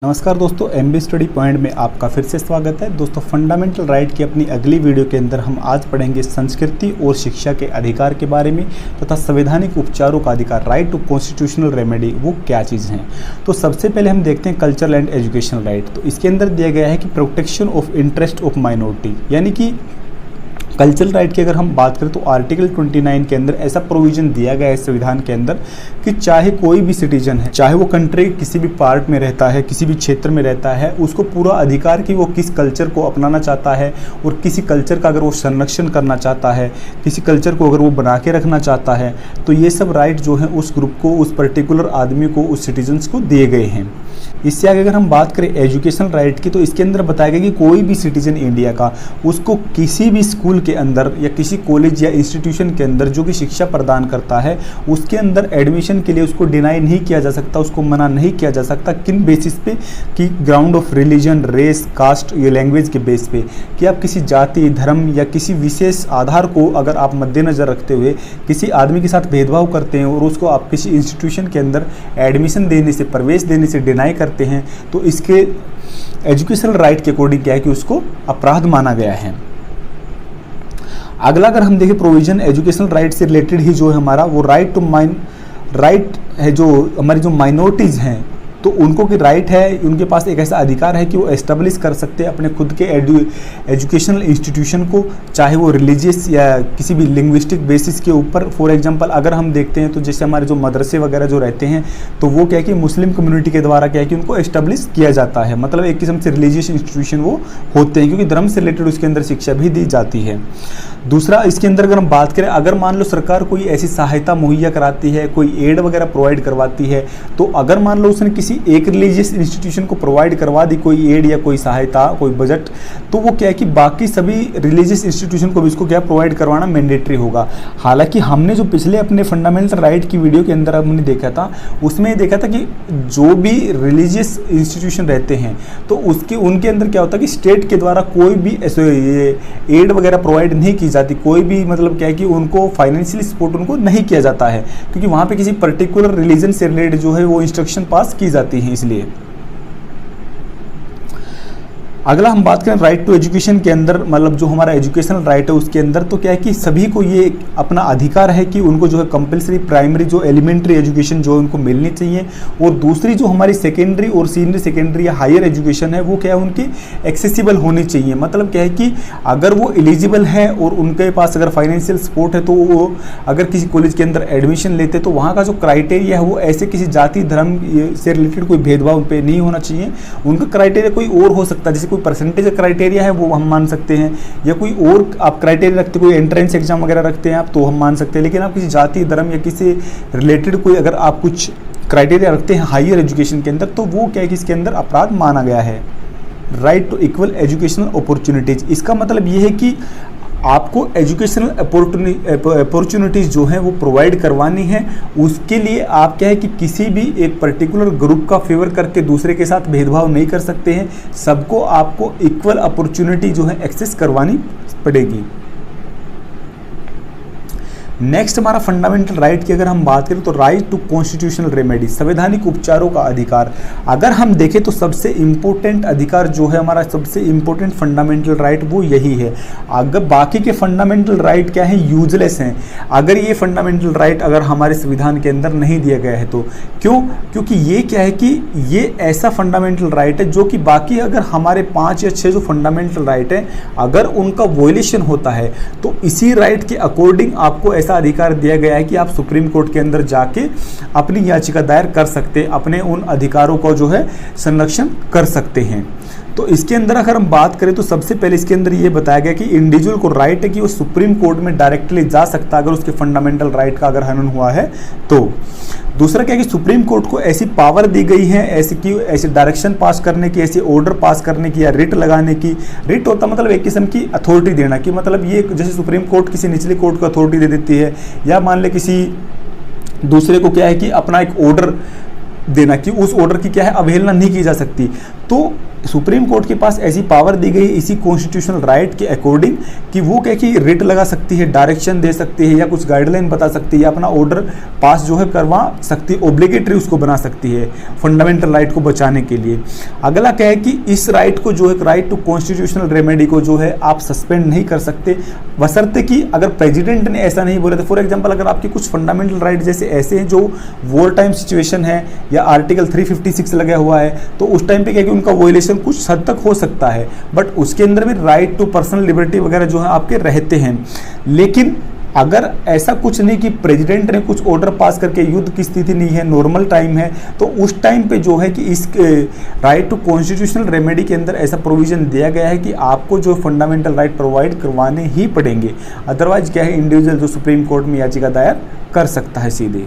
नमस्कार दोस्तों, MB study point में आपका फिर से स्वागत है। दोस्तों, फंडामेंटल राइट की अपनी अगली वीडियो के अंदर हम आज पढ़ेंगे संस्कृति और शिक्षा के अधिकार के बारे में तथा संवैधानिक उपचारों का अधिकार, राइट टू कॉन्स्टिट्यूशनल रेमेडी, वो क्या चीज़ हैं। तो सबसे पहले हम देखते हैं कल्चरल एंड एजुकेशनल राइट। तो इसके अंदर दिया गया है कि protection of interest of minority, यानी कि कल्चरल राइट की अगर हम बात करें तो आर्टिकल 29 के अंदर ऐसा प्रोविजन दिया गया है संविधान के अंदर कि चाहे कोई भी सिटीजन है, चाहे वो कंट्री किसी भी पार्ट में रहता है, किसी भी क्षेत्र में रहता है, उसको पूरा अधिकार कि वो किस कल्चर को अपनाना चाहता है और किसी कल्चर का अगर वो संरक्षण करना चाहता है, किसी कल्चर को अगर वो बना के रखना चाहता है, तो ये सब राइट जो हैं उस ग्रुप को, उस पर्टिकुलर आदमी को, उस सिटीजन्स को दिए गए हैं। इससे आगे अगर हम बात करें एजुकेशनल राइट की, तो इसके अंदर बताया गया कि कोई भी सिटीजन इंडिया का, उसको किसी भी स्कूल के अंदर या किसी कॉलेज या इंस्टीट्यूशन के अंदर जो कि शिक्षा प्रदान करता है, उसके अंदर एडमिशन के लिए उसको डिनाई नहीं किया जा सकता, उसको मना नहीं किया जा सकता। किन बेसिस पे? कि ground of religion, race, caste या लैंग्वेज के बेस पे, कि आप किसी जाति, धर्म या किसी विशेष आधार को अगर आप मद्देनज़र रखते हुए किसी आदमी के साथ भेदभाव करते हैं और उसको आप किसी इंस्टीट्यूशन के अंदर एडमिशन देने से, प्रवेश देने से डिनाई करते हैं, तो इसके एजुकेशनल राइट के अकॉर्डिंग क्या है कि उसको अपराध माना गया है। अगला अगर हम देखें प्रोविजन एजुकेशनल राइट से रिलेटेड ही जो है हमारा वो राइट है, जो हमारी जो माइनॉरिटीज़ हैं तो उनको की राइट है, उनके पास एक ऐसा अधिकार है कि वो एस्टेब्लिश कर सकते हैं अपने खुद के एजुकेशनल इंस्टीट्यूशन को, चाहे वो रिलीजियस या किसी भी लिंग्विस्टिक बेसिस के ऊपर। फॉर एग्जांपल अगर हम देखते हैं तो जैसे हमारे जो मदरसे वगैरह जो रहते हैं तो वो क्या है कि मुस्लिम कम्युनिटी के द्वारा क्या है कि उनको एस्टेब्लिश किया जाता है, मतलब एक किस्म से रिलीजियस इंस्टीट्यूशन वो होते हैं, क्योंकि धर्म से रिलेटेड उसके अंदर शिक्षा भी दी जाती है। दूसरा, इसके अंदर अगर हम बात करें, अगर मान लो सरकार कोई ऐसी सहायता मुहैया कराती है, कोई एड वगैरह प्रोवाइड करवाती है, तो अगर मान लो उसने किसी एक रिलीजियस इंस्टीट्यूशन को प्रोवाइड करवा दी कोई एड या कोई सहायता, कोई बजट, तो वो क्या है कि बाकी सभी रिलीजियस इंस्टीट्यूशन को भी इसको क्या प्रोवाइड करवाना मैंडेटरी होगा। हालांकि हमने जो पिछले अपने फंडामेंटल राइट की वीडियो के अंदर हमने देखा था, उसमें देखा था कि जो भी रिलीजियस इंस्टीट्यूशन रहते हैं तो उनके अंदर क्या होता है कि स्टेट के द्वारा कोई भी एड वगैरह प्रोवाइड नहीं की जाती, कोई भी मतलब क्या है कि उनको फाइनेंशियली सपोर्ट उनको नहीं किया जाता है, क्योंकि वहाँ पे किसी पर्टिकुलर रिलीजन से रिलेटेड जो है वो इंस्ट्रक्शन पास की जाती है। इसलिए अगला हम बात करें राइट टू एजुकेशन के अंदर, मतलब जो हमारा एजुकेशनल राइट है उसके अंदर तो क्या है कि सभी को ये अपना अधिकार है कि उनको जो है कंपलसरी प्राइमरी जो एलिमेंट्री एजुकेशन जो उनको मिलनी चाहिए, और दूसरी जो हमारी सेकेंडरी और सीनियर सेकेंडरी या हायर एजुकेशन है वो क्या है उनकी एक्सेसिबल होनी चाहिए। मतलब क्या है कि अगर वो एलिजिबल है और उनके पास अगर फाइनेंशियल सपोर्ट है तो वो अगर किसी कॉलेज के अंदर एडमिशन लेते तो वहाँ का जो क्राइटेरिया है वो ऐसे किसी जाति धर्म से रिलेटेड कोई भेदभाव पे नहीं होना चाहिए। उनका क्राइटेरिया कोई और हो सकता है, जैसे कोई परसेंटेज क्राइटेरिया है वो हम मान सकते हैं, या कोई और आप क्राइटेरिया रखते, कोई एंट्रेंस एग्जाम वगैरह रखते हैं आप तो हम मान सकते हैं। लेकिन आप किसी जाति धर्म या किसी रिलेटेड कोई अगर आप कुछ क्राइटेरिया रखते हैं हायर एजुकेशन के अंदर, तो वो क्या है कि इसके अंदर अपराध माना गया है। Right to equal educational opportunities, इसका मतलब ये है कि आपको एजुकेशनल अपॉर्चुनिटीज़ जो हैं वो प्रोवाइड करवानी है। उसके लिए आप क्या है कि किसी भी एक पर्टिकुलर ग्रुप का फेवर करके दूसरे के साथ भेदभाव नहीं कर सकते हैं, सबको आपको इक्वल अपॉर्चुनिटी जो है एक्सेस करवानी पड़ेगी। नेक्स्ट हमारा फंडामेंटल राइट की अगर हम बात करें तो राइट टू कॉन्स्टिट्यूशनल रेमेडी, संवैधानिक उपचारों का अधिकार। अगर हम देखें तो सबसे इम्पोर्टेंट अधिकार जो है हमारा, सबसे इम्पोर्टेंट फंडामेंटल राइट वो यही है। अगर बाकी के फंडामेंटल राइट क्या है, यूजलेस हैं अगर ये फंडामेंटल राइट अगर हमारे संविधान के अंदर नहीं दिया गया है तो। क्यों? क्योंकि ये क्या है कि ये ऐसा फंडामेंटल राइट है जो कि बाकी अगर हमारे 5 या 6 जो फंडामेंटल राइट है अगर उनका वॉयलेशन होता है तो इसी राइट के अकॉर्डिंग आपको ऐसा अधिकार दिया गया है कि आप सुप्रीम कोर्ट के अंदर जाके अपनी याचिका दायर कर सकते, अपने उन अधिकारों को जो है संरक्षण कर सकते हैं। तो इसके अंदर अगर हम बात करें तो सबसे पहले इसके अंदर ये बताया गया कि इंडिविजुअल को राइट है कि वो सुप्रीम कोर्ट में डायरेक्टली जा सकता अगर उसके फंडामेंटल राइट का अगर हनन हुआ है तो। दूसरा क्या है कि सुप्रीम कोर्ट को ऐसी पावर दी गई है ऐसी डायरेक्शन पास करने की, ऐसी ऑर्डर पास करने की या रिट लगाने की। रिट होता मतलब एक किस्म की अथॉरिटी देना, कि मतलब ये जैसे सुप्रीम कोर्ट किसी निचली कोर्ट को अथॉरिटी दे देती है, या मान ले किसी दूसरे को क्या है कि अपना एक ऑर्डर देना कि उस ऑर्डर की क्या है अवहेलना नहीं की जा सकती। तो सुप्रीम कोर्ट के पास ऐसी पावर दी गई इसी कॉन्स्टिट्यूशनल राइट के अकॉर्डिंग कि वो क्या कि रिट लगा सकती है, डायरेक्शन दे सकती है, या कुछ गाइडलाइन बता सकती है, या अपना ऑर्डर पास जो है करवा सकती है, ऑब्लिगेटरी उसको बना सकती है फंडामेंटल राइट को बचाने के लिए। अगला क्या है कि इस राइट को जो है राइट टू कॉन्स्टिट्यूशनल रेमेडी को जो है आप सस्पेंड नहीं कर सकते, बशर्ते कि अगर प्रेसिडेंट ने ऐसा नहीं बोला। तो फॉर एग्जांपल अगर आपके कुछ फंडामेंटल राइट जैसे ऐसे हैं जो वॉर टाइम सिचुएशन है या आर्टिकल 356 लगा हुआ है, तो उस टाइम पे क्या कि उनका वोलेशन कुछ हद तक हो सकता है, बट उसके अंदर भी राइट टू पर्सनल लिबर्टी वगैरह जो है आपके रहते हैं। लेकिन अगर ऐसा कुछ नहीं कि प्रेसिडेंट ने कुछ ऑर्डर पास करके युद्ध की स्थिति नहीं है, नॉर्मल टाइम है, तो उस टाइम पे जो है कि इस राइट टू कॉन्स्टिट्यूशनल रेमेडी के अंदर ऐसा प्रोविजन दिया गया है कि आपको जो फंडामेंटल राइट प्रोवाइड करवाने ही पड़ेंगे। अदरवाइज क्या है, इंडिविजुअल जो सुप्रीम कोर्ट में याचिका दायर कर सकता है सीधे।